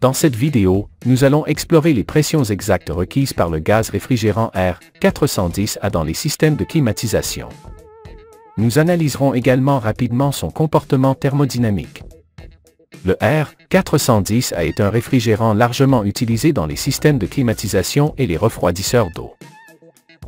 Dans cette vidéo, nous allons explorer les pressions exactes requises par le gaz réfrigérant R410A dans les systèmes de climatisation. Nous analyserons également rapidement son comportement thermodynamique. Le R410A est un réfrigérant largement utilisé dans les systèmes de climatisation et les refroidisseurs d'eau.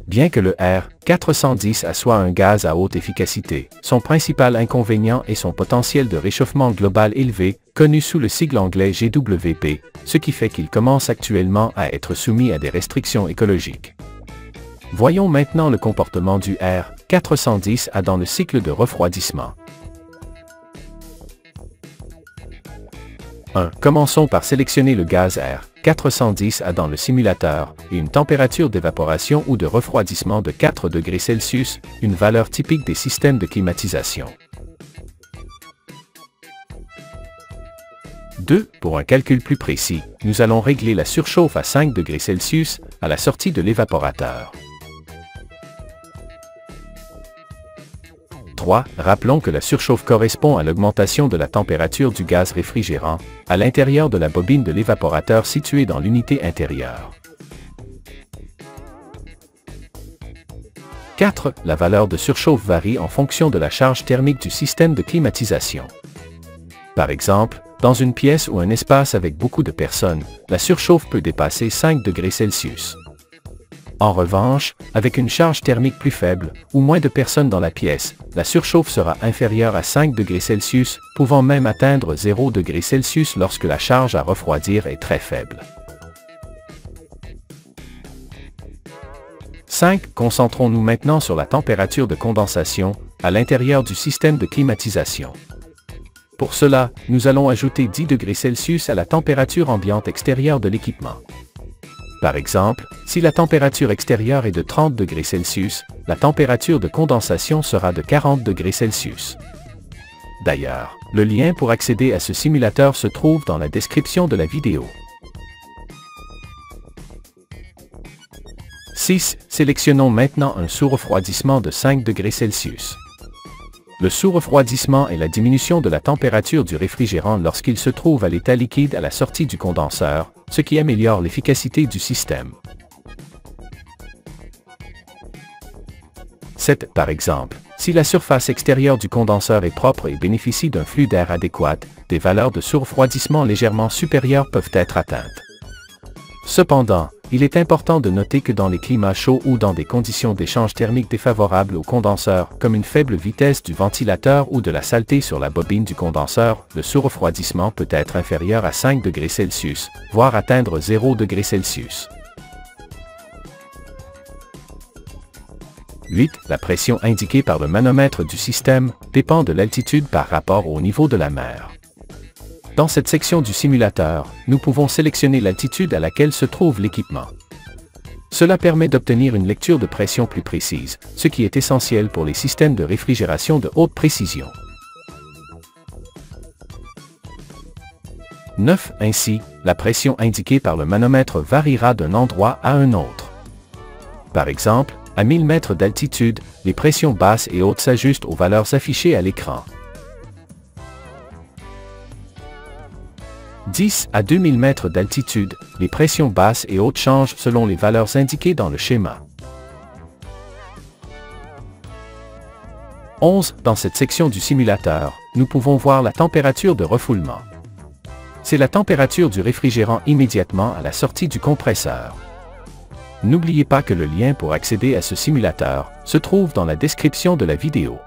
Bien que le R410A soit un gaz à haute efficacité, son principal inconvénient est son potentiel de réchauffement global élevé, connu sous le sigle anglais GWP, ce qui fait qu'il commence actuellement à être soumis à des restrictions écologiques. Voyons maintenant le comportement du R410A dans le cycle de refroidissement. 1. Commençons par sélectionner le gaz R410A dans le simulateur et une température d'évaporation ou de refroidissement de 4 degrés Celsius, une valeur typique des systèmes de climatisation. 2. Pour un calcul plus précis, nous allons régler la surchauffe à 5 degrés Celsius à la sortie de l'évaporateur. 3. Rappelons que la surchauffe correspond à l'augmentation de la température du gaz réfrigérant à l'intérieur de la bobine de l'évaporateur située dans l'unité intérieure. 4. La valeur de surchauffe varie en fonction de la charge thermique du système de climatisation. Par exemple, dans une pièce ou un espace avec beaucoup de personnes, la surchauffe peut dépasser 5 degrés Celsius. En revanche, avec une charge thermique plus faible, ou moins de personnes dans la pièce, la surchauffe sera inférieure à 5 degrés Celsius, pouvant même atteindre 0 degrés Celsius lorsque la charge à refroidir est très faible. 5. Concentrons-nous maintenant sur la température de condensation à l'intérieur du système de climatisation. Pour cela, nous allons ajouter 10 degrés Celsius à la température ambiante extérieure de l'équipement. Par exemple, si la température extérieure est de 30 degrés Celsius, la température de condensation sera de 40 degrés Celsius. D'ailleurs, le lien pour accéder à ce simulateur se trouve dans la description de la vidéo. 6. Sélectionnons maintenant un sous-refroidissement de 5 degrés Celsius. Le sous-refroidissement est la diminution de la température du réfrigérant lorsqu'il se trouve à l'état liquide à la sortie du condenseur, ce qui améliore l'efficacité du système. 7. Par exemple, si la surface extérieure du condenseur est propre et bénéficie d'un flux d'air adéquat, des valeurs de sous-refroidissement légèrement supérieures peuvent être atteintes. Cependant, il est important de noter que dans les climats chauds ou dans des conditions d'échange thermique défavorables au condenseur, comme une faible vitesse du ventilateur ou de la saleté sur la bobine du condenseur, le sous-refroidissement peut être inférieur à 5 degrés Celsius, voire atteindre 0 degrés Celsius. 8. La pression indiquée par le manomètre du système dépend de l'altitude par rapport au niveau de la mer. Dans cette section du simulateur, nous pouvons sélectionner l'altitude à laquelle se trouve l'équipement. Cela permet d'obtenir une lecture de pression plus précise, ce qui est essentiel pour les systèmes de réfrigération de haute précision. 9. Ainsi, la pression indiquée par le manomètre variera d'un endroit à un autre. Par exemple, à 1000 mètres d'altitude, les pressions basses et hautes s'ajustent aux valeurs affichées à l'écran. 10 à 2000 mètres d'altitude, les pressions basses et hautes changent selon les valeurs indiquées dans le schéma. 11. Dans cette section du simulateur, nous pouvons voir la température de refoulement. C'est la température du réfrigérant immédiatement à la sortie du compresseur. N'oubliez pas que le lien pour accéder à ce simulateur se trouve dans la description de la vidéo.